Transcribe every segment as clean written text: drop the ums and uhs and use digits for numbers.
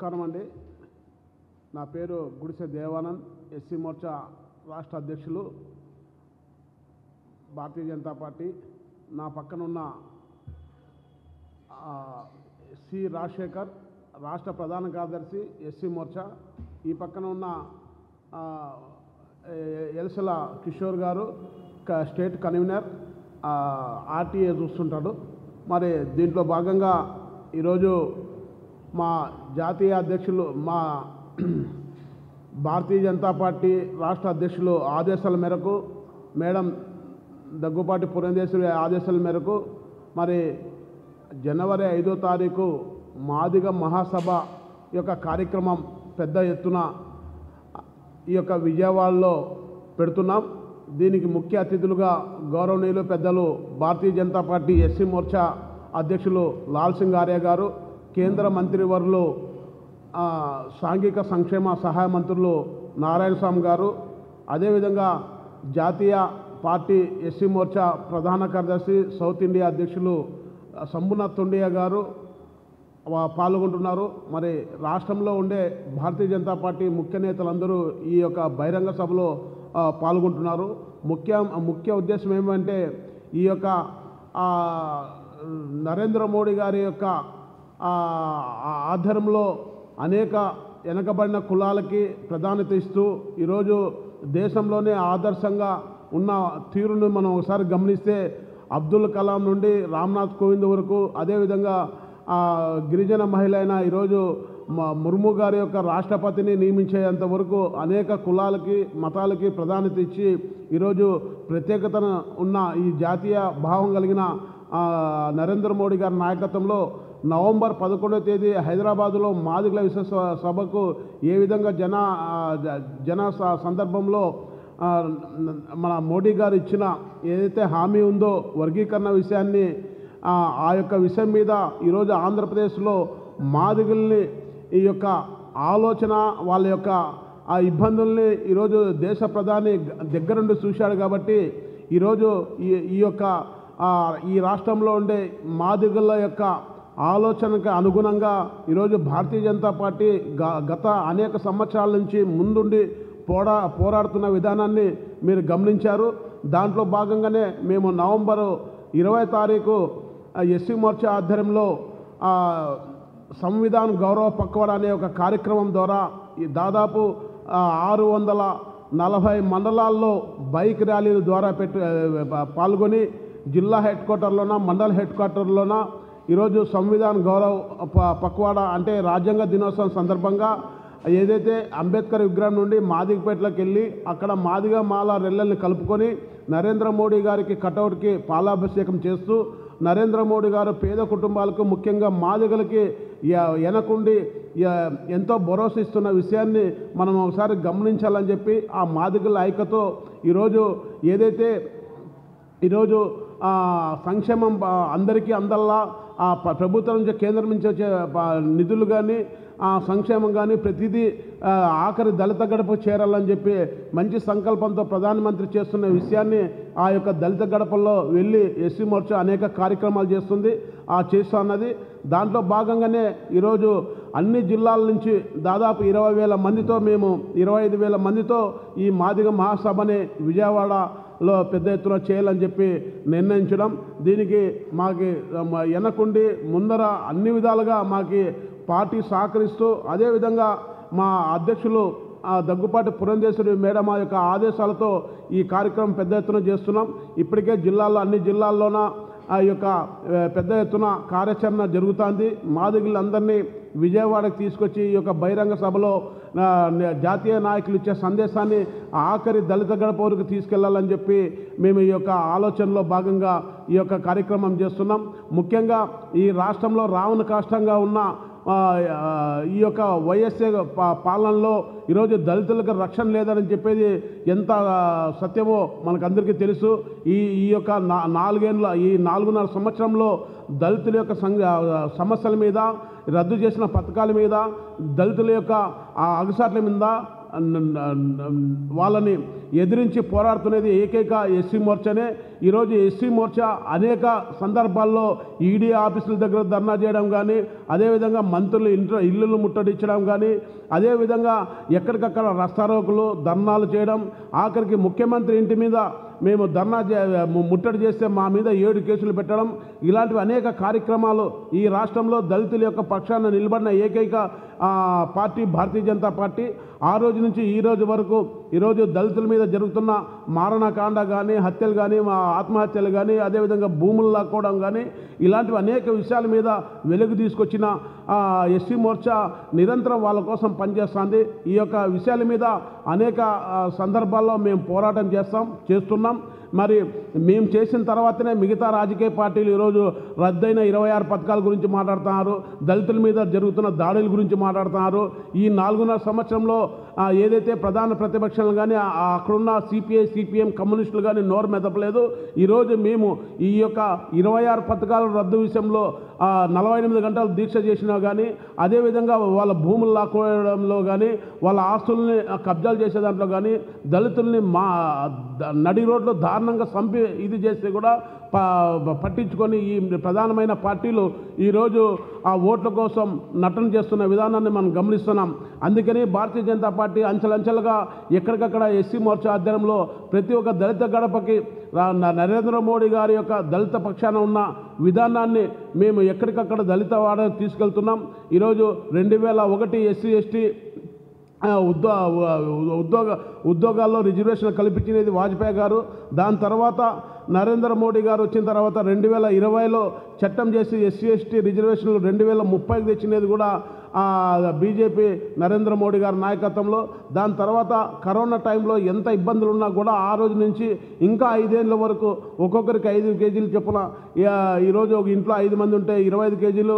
నమస్కారం అండి. నా పేరు గుడిసె దేవానంద్, ఎస్సీ మోర్చా రాష్ట్ర అధ్యక్షులు, భారతీయ జనతా పార్టీ. నా పక్కన ఉన్న సి రాజశేఖర్, రాష్ట్ర ప్రధాన కార్యదర్శి ఎస్సీ మోర్చా. ఈ పక్కన ఉన్న ఎల్సల కిషోర్ గారు, స్టేట్ కన్వీనర్, ఆర్టీఏ చూస్తుంటాడు. మరి దీంట్లో భాగంగా ఈరోజు మా జాతీయ అధ్యక్షులు, మా భారతీయ జనతా పార్టీ రాష్ట్ర అధ్యక్షులు ఆదేశాల మేరకు, మేడం దగ్గుపాటి పురంధేశ్వరి ఆదేశాల మేరకు మరి జనవరి 5వ తారీఖు మాదిగ మహాసభ యొక్క కార్యక్రమం పెద్ద ఎత్తున ఈ యొక్క విజయవాడలో పెడుతున్నాం. దీనికి ముఖ్య అతిథులుగా గౌరవనీయులు పెద్దలు భారతీయ జనతా పార్టీ ఎస్సీ మోర్చా అధ్యక్షులు లాల్ సింగ్ ఆర్య గారు, కేంద్ర మంత్రివర్యులు సాంఘిక సంక్షేమ సహాయ మంత్రులు నారాయణ స్వామి గారు, అదేవిధంగా జాతీయ పార్టీ ఎస్సీ మోర్చా ప్రధాన కార్యదర్శి సౌత్ ఇండియా అధ్యక్షులు శంభునాథ్ తొండియా గారు పాల్గొంటున్నారు. మరి రాష్ట్రంలో ఉండే భారతీయ జనతా పార్టీ ముఖ్య నేతలందరూ ఈ యొక్క బహిరంగ సభలో పాల్గొంటున్నారు. ముఖ్య ఉద్దేశం ఏమంటే ఈ యొక్క నరేంద్ర మోడీ గారి యొక్క ఆధ్వర్యంలో అనేక వెనకబడిన కులాలకి ప్రాధాన్యత ఇస్తూ ఈరోజు దేశంలోనే ఆదర్శంగా ఉన్న తీరును మనం ఒకసారి గమనిస్తే అబ్దుల్ కలాం నుండి రామ్నాథ్ కోవింద్ వరకు, అదేవిధంగా గిరిజన మహిళ అయిన ఈరోజు ముర్ము గారి యొక్క రాష్ట్రపతిని నియమించేంత వరకు అనేక కులాలకి మతాలకి ప్రాధాన్యత ఇచ్చి ఈరోజు ప్రత్యేకతను ఉన్న ఈ జాతీయ భావం కలిగిన నరేంద్ర మోడీ గారి నాయకత్వంలో నవంబర్ 11వ తేదీ హైదరాబాదులో మాదిగల విశేష సభకు ఏ విధంగా జన సందర్భంలో మన మోడీ గారు ఇచ్చిన ఏదైతే హామీ ఉందో వర్గీకరణ విషయాన్ని, ఆ యొక్క విషయం మీద ఈరోజు ఆంధ్రప్రదేశ్లో మాదిగల్ని ఈ యొక్క ఆలోచన, వాళ్ళ యొక్క ఆ ఇబ్బందుల్ని ఈరోజు దేశ ప్రధాని దగ్గరుండి చూశాడు. కాబట్టి ఈరోజు ఈ యొక్క ఈ రాష్ట్రంలో ఉండే మాదిగల యొక్క ఆలోచనకు అనుగుణంగా ఈరోజు భారతీయ జనతా పార్టీ గత అనేక సంవత్సరాల నుంచి ముందుండి పోరాడుతున్న విధానాన్ని మీరు గమనించారు. దాంట్లో భాగంగానే మేము నవంబర్ 20వ తారీఖు ఎస్సీ మోర్చా ఆధ్వర్యంలో సంవిధాన గౌరవ పక్వాడ అనే ఒక కార్యక్రమం ద్వారా దాదాపు 640 మండలాల్లో బైక్ ర్యాలీల ద్వారా పాల్గొని జిల్లా హెడ్ క్వార్టర్లోన, మండల హెడ్ క్వార్టర్లోన ఈరోజు సంవిధాన గౌరవ పక్వాడ అంటే రాజ్యాంగ దినోత్సవం సందర్భంగా ఏదైతే అంబేద్కర్ విగ్రహం నుండి మాదిగపేటలోకి వెళ్ళి అక్కడ మాదిగ మాల రెల్లల్ని కలుపుకొని నరేంద్ర మోడీ గారికి కటౌట్కి పాలాభిషేకం చేస్తూ, నరేంద్ర మోడీ గారు పేద కుటుంబాలకు ముఖ్యంగా మాదిగలకి వెనకుండి ఎంతో భరోసా ఇస్తున్న విషయాన్ని మనం ఒకసారి గమనించాలని చెప్పి ఆ మాదిగల ఐక్యతో ఈరోజు ఏదైతే ఈరోజు సంక్షేమం అందరికీ అందల్లా ప్రభుత్వం నుంచి కేంద్రం నుంచి వచ్చే నిధులు కానీ సంక్షేమం కానీ ప్రతిదీ ఆఖరి దళిత గడప చేరాలని చెప్పి మంచి సంకల్పంతో ప్రధానమంత్రి చేస్తున్న విషయాన్ని ఆ యొక్క దళిత గడపల్లో వెళ్ళి ఎస్సీ మోర్చా అనేక కార్యక్రమాలు చేస్తున్నది. దాంట్లో భాగంగానే ఈరోజు అన్ని జిల్లాల నుంచి దాదాపు 20,000 మందితో, మేము 25,000 మందితో ఈ మాదిగ మహాసభని విజయవాడలో పెద్ద ఎత్తున చేయాలని చెప్పి నిర్ణయించడం. దీనికి మాకి వెనకుండి ముందర అన్ని విధాలుగా మాకి పార్టీ సహకరిస్తూ, అదేవిధంగా మా అధ్యక్షులు దగ్గుపాటి పురంధేశ్వరి మేడం యొక్క ఆదేశాలతో ఈ కార్యక్రమం పెద్ద ఎత్తున చేస్తున్నాం. ఇప్పటికే అన్ని జిల్లాల్లోన ఆ యొక్క పెద్ద ఎత్తున కార్యాచరణ జరుగుతుంది. మాదిగలందరినీ విజయవాడకు తీసుకొచ్చి ఈ యొక్క బహిరంగ సభలో జాతీయ నాయకులు ఇచ్చే సందేశాన్ని ఆఖరి దళిత గడప వరకు తీసుకెళ్లాలని చెప్పి మేము ఈ యొక్క ఆలోచనలో భాగంగా ఈ యొక్క కార్యక్రమం చేస్తున్నాం. ముఖ్యంగా ఈ రాష్ట్రంలో రావణ కాష్టంగా ఉన్న ఈ యొక్క వైఎస్ఏ పాలనలో ఈరోజు దళితులకు రక్షణ లేదని చెప్పేది ఎంత సత్యమో మనకందరికీ తెలుసు. ఈ యొక్క 4.5 సంవత్సరంలో దళితుల యొక్క సమస్యల మీద, రద్దు చేసిన పథకాల మీద, దళితుల యొక్క అగసాట్ల మీద వాళ్ళని ఎదిరించి పోరాడుతున్నది ఏకైక ఎస్సీ మోర్చానే. ఈరోజు ఎస్సీ మోర్చా అనేక సందర్భాల్లో ఈడీ ఆఫీసుల దగ్గర ధర్నా చేయడం కానీ, అదేవిధంగా మంత్రులు ఇల్లులు ముట్టడించడం కానీ, అదేవిధంగా ఎక్కడికక్కడ రస్తారోకులు ధర్నాలు చేయడం, ఆఖరికి ముఖ్యమంత్రి ఇంటి మీద మేము ముట్టడి చేస్తే మా మీద 7 కేసులు పెట్టడం, ఇలాంటివి అనేక కార్యక్రమాలు ఈ రాష్ట్రంలో దళితుల యొక్క పక్షాన నిలబడిన ఏకైక పార్టీ భారతీయ జనతా పార్టీ. ఆ రోజు నుంచి ఈ రోజు వరకు ఈరోజు దళితుల మీద జరుగుతున్న మారణకాండ కానీ, హత్యలు కానీ, ఆత్మహత్యలు కానీ, అదేవిధంగా భూములు లాక్కోవడం కానీ, ఇలాంటివి అనేక విషయాల మీద వెలుగు తీసుకొచ్చిన ఎస్సీ మోర్చా నిరంతరం వాళ్ళ కోసం పనిచేస్తుంది. ఈ యొక్క విషయాల మీద అనేక సందర్భాల్లో మేము పోరాటం చేస్తున్నాం. మరి మేము చేసిన తర్వాతనే మిగతా రాజకీయ పార్టీలు ఈరోజు రద్దయిన 26 పథకాల గురించి మాట్లాడుతున్నారు, దళితుల మీద జరుగుతున్న దాడుల గురించి మాట్లాడుతున్నారు. ఈ 4.5 సంవత్సరంలో ఏదైతే ప్రధాన ప్రతిపక్షాలు కానీ అక్కడున్న సిపిఐ సిపిఎం కమ్యూనిస్టులు కానీ నోరు మెదపలేదు. ఈరోజు మేము ఈ యొక్క 26 పథకాల రద్దు విషయంలో 48 గంటలు దీక్ష చేసినా కానీ, అదేవిధంగా వాళ్ళ భూములు లాక్కోవడంలో కానీ, వాళ్ళ ఆస్తుల్ని కబ్జాలు చేసే దాంట్లో కానీ, దళితుల్ని నడి రోడ్లో దారుణంగా చంపి ఇది చేస్తే కూడా పట్టించుకొని ఈ ప్రధానమైన పార్టీలు ఈరోజు ఆ ఓట్ల కోసం నటన చేస్తున్న విధానాన్ని మనం గమనిస్తున్నాం. అందుకని భారతీయ జనతా పార్టీ అంచెలంచెలుగా ఎక్కడికక్కడ ఎస్సీ మోర్చా ఆధ్వర్యంలో ప్రతి ఒక్క దళిత గడపకి నరేంద్ర మోడీ గారి యొక్క దళిత పక్షాన ఉన్న విధానాన్ని మేము ఎక్కడికక్కడ దళిత వాడని తీసుకెళ్తున్నాం. ఈరోజు 2001 ఎస్సీ ఎస్టీ ఉద్యోగాల్లో రిజర్వేషన్ కల్పించినది వాజ్పేయి గారు. దాని తర్వాత నరేంద్ర మోడీ గారు వచ్చిన తర్వాత 2020లో చట్టం చేసి ఎస్సీ ఎస్టీ రిజర్వేషన్లు 2030కి తెచ్చినది కూడా బీజేపీ నరేంద్ర మోడీ గారి నాయకత్వంలో. దాని తర్వాత కరోనా టైంలో ఎంత ఇబ్బందులు ఉన్నా కూడా ఆ రోజు నుంచి ఇంకా 5 ఏళ్ళ వరకు ఒక్కొక్కరికి 5 కేజీలు చొప్పున, ఈరోజు ఒక ఇంట్లో 5 మంది ఉంటే 25 కేజీలు,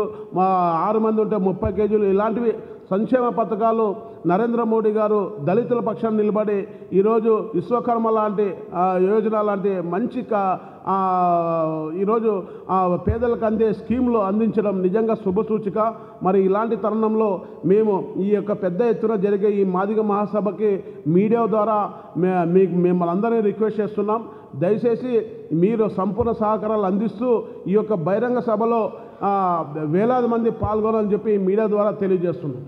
6 మంది ఉంటే 30 కేజీలు, ఇలాంటివి సంక్షేమ పథకాలు నరేంద్ర మోడీ గారు దళితుల పక్షాన్ని నిలబడి ఈరోజు విశ్వకర్మ లాంటి యోజన లాంటి మంచి ఈరోజు పేదలకు అందే స్కీములు అందించడం నిజంగా శుభసూచిక. మరి ఇలాంటి తరుణంలో మేము ఈ యొక్క పెద్ద ఎత్తున జరిగే ఈ మాదిగ మహాసభకి మీడియా ద్వారా మిమ్మల్ని అందరినీ రిక్వెస్ట్ చేస్తున్నాం. దయచేసి మీరు సంపూర్ణ సహకారాలు అందిస్తూ ఈ యొక్క బహిరంగ సభలో వేలాది మంది పాల్గొనాలని చెప్పి మీడియా ద్వారా తెలియజేస్తున్నాం.